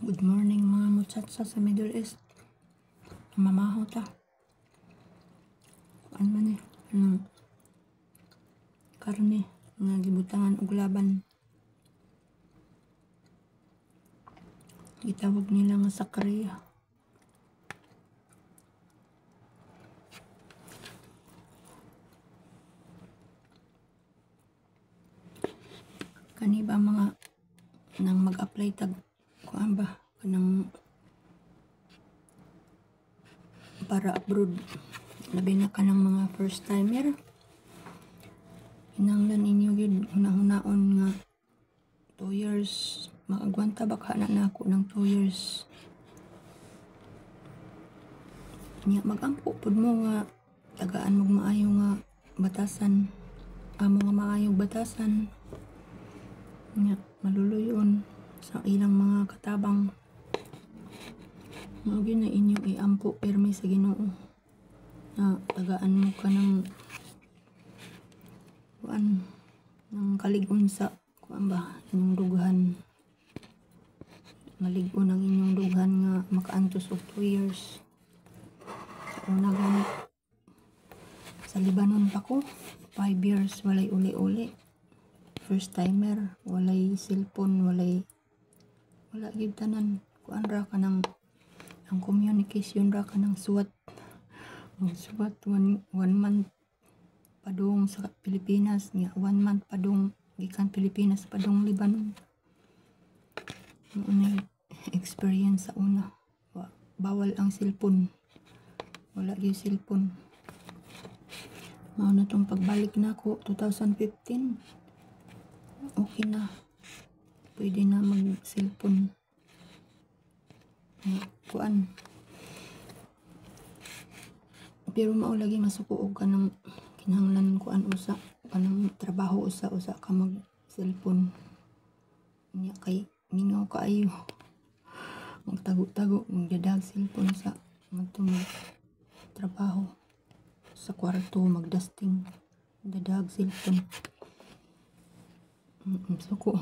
Good morning mga muchacha sa Middle East. Mamaho ta. Ano man eh? Karne nga gibutangan og laban. Gitawag nila nga sakriya. Kani ba mga nang mag-apply tag kuan ba kanang para abroad, labi na kanang mga first timer, hinanglan ninyo yun hunahon nga 2 years makagwanta baka na ako ng 2 years nya magampo pud mo nga tagaan mo maayo nga batasan, amo nga maayong batasan nya maluluyon sa ilang mga katabang. Mao gyud na inyong iampo permi sa Ginoo na tagaan mo ka ng kuan ng kalig-on sa kuan ba inyong dughan, malig-on ang inyong dughan nga makaantos og 2 years. Sa una gani sa Lebanon pa ko 5 years walay uli-uli, first timer, walay cellphone, wala gyud tanan kuan ra kanang ang communication ra kanang suwat one month padung sa Pilipinas nga 1 month padung gikan Pilipinas padung Lebanon. Ano experience sa una, bawal ang cellphone, wala gyud cellphone. Mao na tong pagbalik nako 2015 okay na, pwede na mag cellphone kuan. Pero mao lagi masuko ka ng kinahanglan kuan usa kanang trabaho usa ka mag cellphone nya kay mingaw kaayo magtago-tago magdadag cellphone sa matong trabaho sa kwarto magdusting dadag cellphone. Suko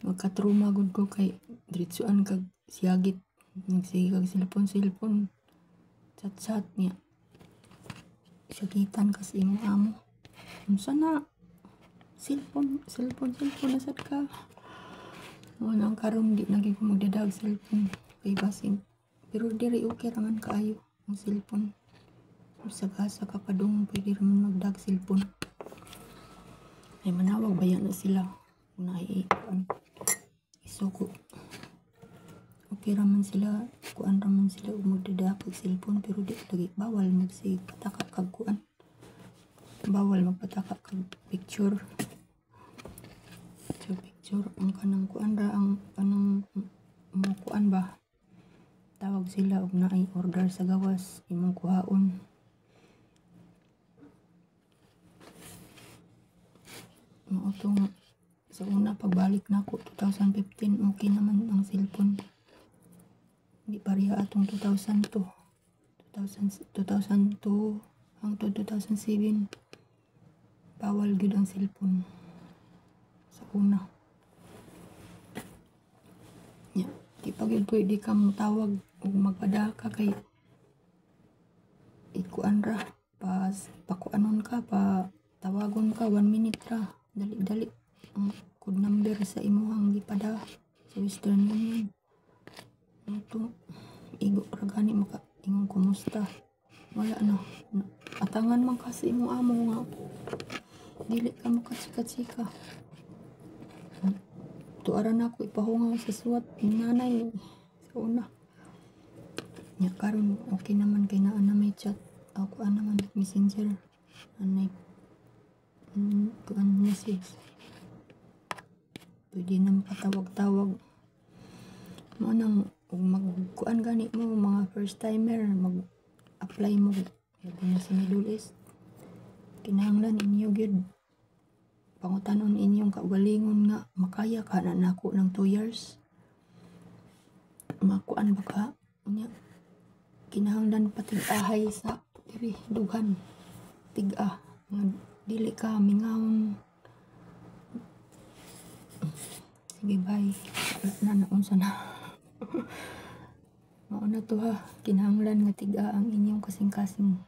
magkatruma gud ko kay diretsuan kag siyagit nagsige kag cellphone chat niya siyagitan kasi imong amo unsa na cellphone na sad ka. Nang karon di lagi ko magdadag cellphone kay basing pero diri okay raman kaayo ang cellphone sagasa ka padung pwede raman magdag cellphone ay manawag bayan na sila na isuko okay raman sila kuan raman sila magdadag og cellphone pero di lagi bawal magpataka kag kuan, bawal magpataka kag picture ang kanang kuan ra ang kanang mo kuan ba tawag sila og naay order sa gawas imong kuhaon. Mao to sa una pagbalik nako 2015 okay naman ang cellphone, di pareha atong 2002 hangtod 2007 bawal gud ang cellphone sa una nya di pa gyud pwede ka motawag ug magpadaka kay ikuan ra pakuanon ka pa tawagon ka 1 minute ra dali ang code number sa imuhang gipada sa Western Union. Ito igo ra gani maka ingon kumusta wala na atangan man kasi imong amo nga dili ka makachika-chika. Tuara na ako ipahungaw sa suwat ni nanay sa una nya karon okay naman kay naa na may chat ako naman messenger anay kuan message pwede na makatawag-tawag mo nang magkuan gani mo mga first timer mag-apply mo labi na sa Middle East kinahanglan inyo gyud pangutanon inyong kaugalingon nga makaya ka na nako ng 2 years makuan ba ka nya kinahanglan patig-ahay sa diri dughan tig-a nga dili ka mingawon. Sige bye. naunsa na. Mauna to ha, kinahanglan nga tiga ang inyong kasing-kasing.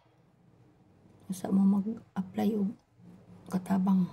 Usa mo mag-apply og katabang.